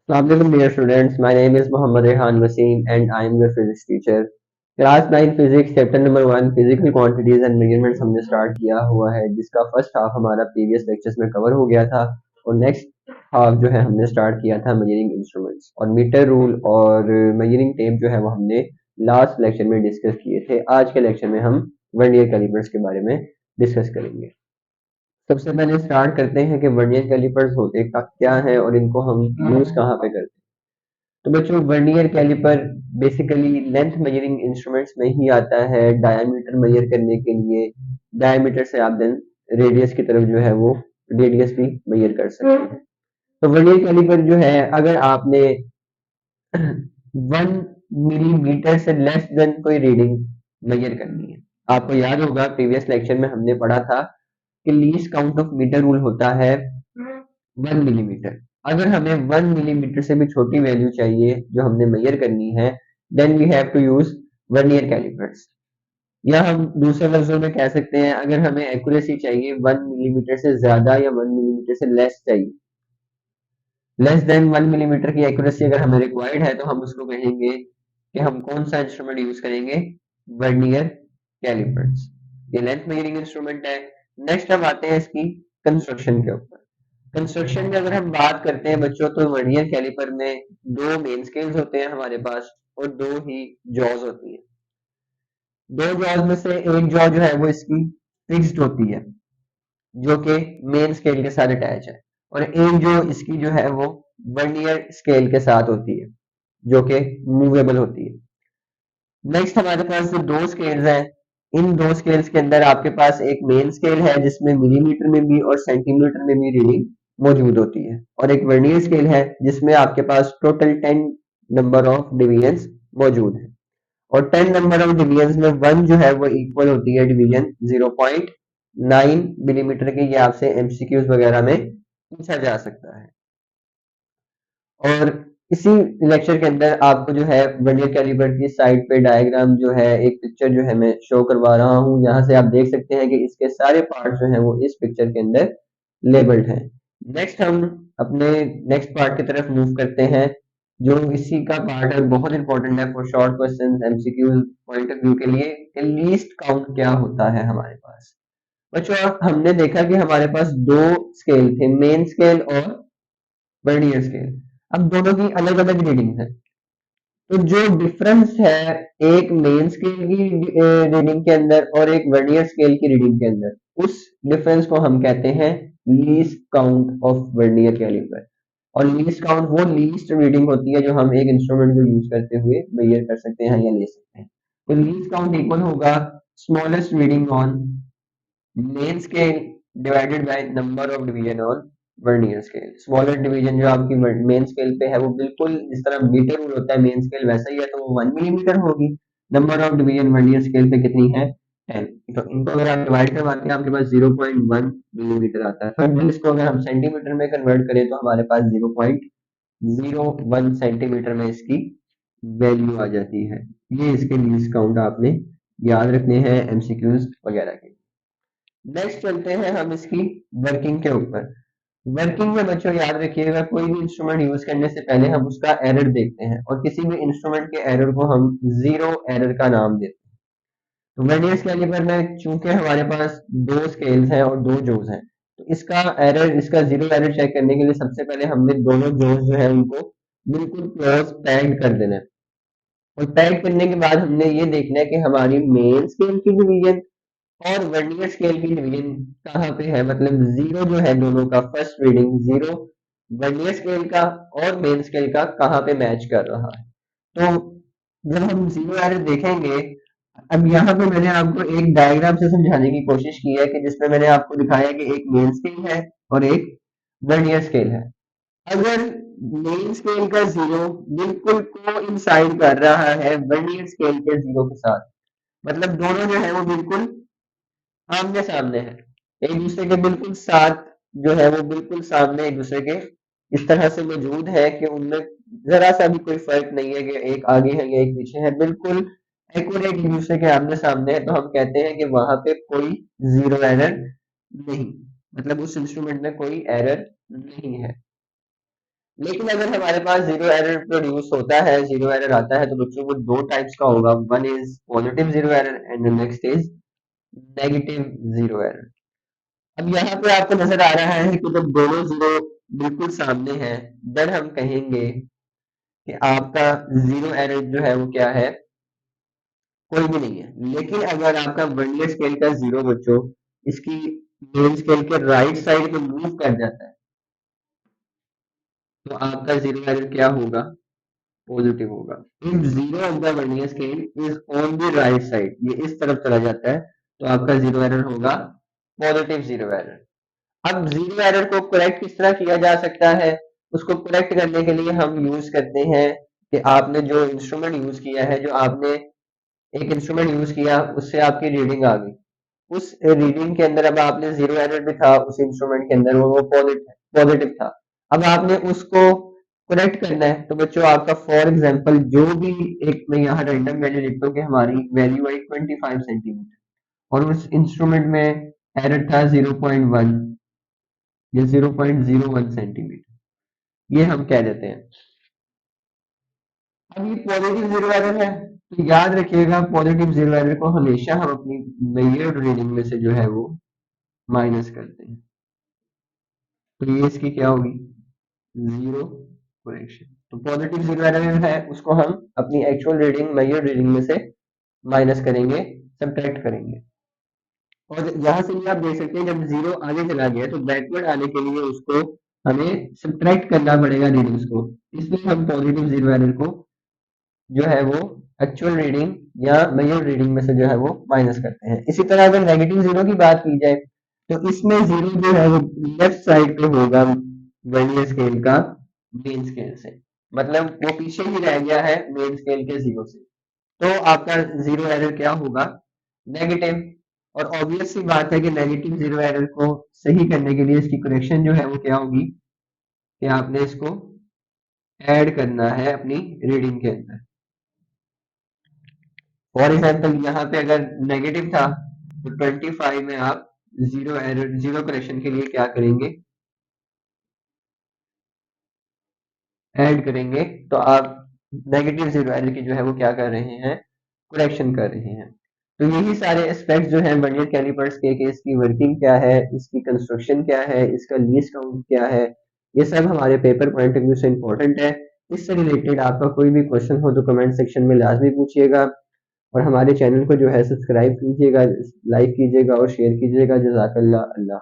Assalamualaikum dear students, my name is Muhammad Rehan Wasim and I am your physics teacher. Class 9 physics chapter number 1 physical quantities and measurements हमने start किया हुआ है, जिसका first half हमारा previous lectures में cover हो गया था और नेक्स्ट हाफ जो है हमने स्टार्ट किया था मेजरिंग इंस्ट्रूमेंट्स और मीटर रूल और मेजरिंग टेप जो है वो हमने लास्ट लेक्चर में डिस्कस किए थे। आज के लेक्चर में हम वर्नियर कैलिपर्स के बारे में डिस्कस करेंगे। सबसे पहले स्टार्ट करते हैं कि वर्नियर कैलिपर्स होते क्या हैं और इनको हम यूज कहाँ पे करते हैं। तो बच्चों, vernier calliper basically length measuring instruments में ही आता है, डायमीटर मेजर करने के लिए। डायमीटर से आप देन रेडियस की तरफ जो है वो रेडियस भी मेजर कर सकते हैं। तो वर्नियर कैलिपर जो है, अगर आपने 1 मिलीमीटर से लेस देन कोई रीडिंग मेजर करनी है, आपको याद होगा प्रीवियस लेक्चर में हमने पढ़ा था कि least count of metre rule होता है 1 मिलीमीटर। अगर हमें 1 मिलीमीटर से भी छोटी वैल्यू चाहिए जो हमने मेजर करनी है, then we have to use vernier callipers. या हम दूसरे लफ्जों में कह सकते हैं, अगर हमें एक्यूरेसी चाहिए 1 मिलीमीटर से ज्यादा या 1 मिलीमीटर से लेस चाहिए, लेस देन 1 मिलीमीटर की एक्यूरेसी अगर हमें रिक्वायर्ड है, तो हम उसको कहेंगे कि हम कौन सा इंस्ट्रूमेंट यूज करेंगे, वर्नियर कैलिपर्स। ये लेंथ मेजरिंग इंस्ट्रूमेंट है। नेक्स्ट हम आते हैं इसकी कंस्ट्रक्शन के ऊपर। कंस्ट्रक्शन में अगर हम बात करते हैं बच्चों, तो वर्नियर कैलिपर में दो मेन स्केल्स होते हैं हमारे पास और दो ही जॉज होती है। दो जॉज में से एक जॉ जो है वो इसकी फिक्स्ड होती है, जो कि मेन स्केल के साथ अटैच है, और एक जो इसकी जो है वो वर्नियर स्केल के साथ होती है, जो कि मूवेबल होती है। नेक्स्ट हमारे पास जो दो स्केल्स हैं, इन दो स्केल्स के अंदर आपके पास एक मेन स्केल है जिसमें मिलीमीटर में भी और सेंटीमीटर में भी रीडिंग मौजूद होती है, और एक वर्नियर स्केल है जिसमें आपके पास टोटल 10 नंबर ऑफ डिवीजन मौजूद है, और 10 नंबर ऑफ डिवीजन में वन जो है वो इक्वल होती है डिवीजन 0.9 मिलीमीटर की। ये आपसे एमसीक्यूज वगैरह में पूछा जा सकता है। और इसी लेक्चर के अंदर आपको जो है वर्नियर कैलिपर की साइड पे डायग्राम जो है, एक पिक्चर जो है मैं शो करवा रहा हूँ, यहाँ से आप देख सकते हैं कि इसके सारे पार्ट जो हैं वो इस पिक्चर के अंदर लेबल्ड हैं। नेक्स्ट हम अपने नेक्स्ट पार्ट की तरफ मूव करते हैं, जो इसी का पार्ट है, बहुत इंपॉर्टेंट है for short question MCQ point of view के लिए, कि लीस्ट काउंट क्या होता है हमारे पास। बच्चों, हमने देखा कि हमारे पास दो स्केल थे, मेन स्केल और वर्नियर स्केल। अब दोनों की अलग अलग रीडिंग है, तो जो डिफरेंस है एक मेन स्केल की रीडिंग के अंदर और एक वर्नियर स्केल की रीडिंग के अंदर, उस डिफरेंस को हम कहते हैं least count of vernier calliper. और लीस्ट काउंट वो लीस्ट रीडिंग होती है जो हम एक इंस्ट्रूमेंट को यूज करते हुए मेजर कर सकते हैं या ले सकते हैं। तो लीस्ट काउंट इक्वल होगा smallest reading on main scale divided by number of division on vernier scale. Smaller division जो आपकी मेन स्केल पे है वो बिल्कुल जिस तरह मीटर रूल होता है मेन स्केल वैसा ही है, तो वो 1 मिलीमीटर होगी। Number of division vernier scale पे कितनी है, 10। तो इनको अगर आप डिवाइड करवाते हैं आपके पास 0.1 मिलीमीटर आता है। फिर इसको अगर हम सेंटीमीटर में कन्वर्ट करें तो हमारे पास 0.01 सेंटीमीटर में इसकी वैल्यू आ जाती है। ये इसके लीस्ट काउंट आपने याद रखने हैं एमसीक्यूज वगैरह के। नेक्स्ट चलते हैं हम इसकी वर्किंग के ऊपर। वर्किंग में बच्चों याद रखिएगा, कोई भी इंस्ट्रूमेंट यूज करने से पहले हम उसका एरर देखते हैं, और किसी भी इंस्ट्रूमेंट के एरर को हम जीरो एरर का नाम देते हैं। तो वर्नियर कैलिपर में चूंकि हमारे पास दो स्केल्स हैं और दो जोज हैं, तो इसका एरर, इसका जीरो एरर चेक करने के लिए सबसे पहले हमने दोनों जोज जो है उनको बिल्कुल क्लोज पैक्ड कर देना है, और पैक्ड करने के बाद हमने ये देखना है कि हमारी मेन स्केल की डिवीजन और वर्नियर स्केल की डिवीजन कहाँ पे है, मतलब जीरो जो है दोनों का first reading zero vernier scale का और मेन स्केल का कहाँ पे मैच कर रहा है। तो जब हम जीरो एरर देखेंगे, अब यहाँ पे मैंने आपको एक डायग्राम से समझाने की कोशिश की है कि जिसमें मैंने आपको दिखाया कि एक मेन स्केल है और एक वर्नियर स्केल है। अगर मेन स्केल का जीरो बिल्कुल कोइंसाइड कर रहा है वर्नियर स्केल के जीरो के साथ, मतलब दोनों जो है वो बिल्कुल आमने सामने है, एक दूसरे के बिल्कुल साथ जो है वो बिल्कुल सामने एक दूसरे के इस तरह से मौजूद है कि उनमें जरा सा भी कोई फर्क नहीं है कि एक आगे है या एक पीछे है, बिल्कुल एक्यूरेट एक दूसरे के आमने सामने है, तो हम कहते हैं कि वहां पे कोई जीरो एरर नहीं, मतलब उस इंस्ट्रूमेंट में कोई एरर नहीं है। लेकिन अगर हमारे पास जीरो एरर प्रोड्यूस होता है, जीरो एरर आता है, तो बच्चों वो दो टाइप्स का होगा, one is positive zero error and the next is negative zero error. अब यहाँ पे आपको नजर आ रहा है कि जब दोनों जीरो बिल्कुल सामने हैं, देन हम कहेंगे कि आपका जीरो एरर जो है वो क्या है, कोई भी नहीं है। लेकिन अगर आपका वर्नियर स्केल का जीरो बच्चों इसकी मेन स्केल के राइट साइड में मूव कर जाता है, तो आपका जीरो एरर क्या होगा, पॉजिटिव होगा। If zero of the vernier scale is on the right side, ये इस तरफ चला जाता है, तो आपका जीरो एरर होगा पॉजिटिव जीरो एरर। अब जीरो एरर को करेक्ट किस तरह किया जा सकता है, उसको करेक्ट करने के लिए हम यूज करते हैं कि आपने जो इंस्ट्रूमेंट यूज किया है, जो आपने एक इंस्ट्रूमेंट यूज किया उससे आपकी रीडिंग आ गई, उस रीडिंग के अंदर अब आपने जीरो एरर भी था उस इंस्ट्रूमेंट के अंदर, वो पॉजिटिव था। अब आपने उसको करेक्ट करना है, तो बच्चों आपका फॉर एग्जांपल जो भी, एक मैं यहाँ रैंडम वैल्यू लिखता हूँ कि हमारी वैल्यू आई 25 सेंटीमीटर और उस इंस्ट्रूमेंट में एरर था 0.1 या 0.01 सेंटीमीटर, ये हम कह देते हैं। अब ये पॉजिटिव जीरो एरर है, तो याद रखिएगा पॉजिटिव जीरो एरर को हमेशा हम अपनी मेजर्ड रीडिंग में से जो है वो माइनस करते हैं, तो ये इसकी क्या होगी, जीरो करेक्शन। तो पॉजिटिव जीरो एरर है उसको हम अपनी एक्चुअल रीडिंग मेजर्ड रीडिंग में से माइनस करेंगे, सब्ट्रैक्ट करेंगे। और यहाँ से भी आप देख सकते हैं जब जीरो आगे चला गया तो बैकवर्ड आने के लिए उसको हमें सब्ट्रैक्ट करना पड़ेगा रीडिंग्स को, इसलिए हम पॉजिटिव जीरो एरर को जो है वो एक्चुअल रीडिंग या मेजर रीडिंग में से जो है वो माइनस करते हैं। इसी तरह अगर नेगेटिव जीरो की बात की जाए, तो इसमें जीरो जो है वो लेफ्ट साइड पे होगा वर्नियर स्केल का मेन स्केल से, मतलब वो पीछे ही रह गया है मेन स्केल के जीरो से, तो आपका जीरो एरर क्या होगा, नेगेटिव। और ऑब्वियस सी बात है कि नेगेटिव जीरो एरर को सही करने के लिए इसकी करेक्शन जो है वो क्या होगी, कि आपने इसको ऐड करना है अपनी रीडिंग के अंदर। फॉर एग्जाम्पल यहाँ पे अगर नेगेटिव था, तो 25 में आप जीरो एरर, जीरो करेक्शन के लिए क्या करेंगे, ऐड करेंगे, तो आप नेगेटिव जीरो एरर की जो है वो क्या कर रहे हैं, करेक्शन कर रहे हैं। तो यही सारे एस्पेक्ट्स जो हैं वर्नियर कैलिपर्स के, कि इसकी वर्किंग क्या है, इसकी कंस्ट्रक्शन क्या है, इसका लीस्ट काउंट क्या है, ये सब हमारे पेपर पॉइंट ऑफ व्यू से इंपॉर्टेंट है। इससे रिलेटेड आपका कोई भी क्वेश्चन हो तो कमेंट सेक्शन में लाजमी पूछिएगा, और हमारे चैनल को जो है सब्सक्राइब कीजिएगा, लाइक कीजिएगा और शेयर कीजिएगा। जज़ाकल्लाह, अल्लाह।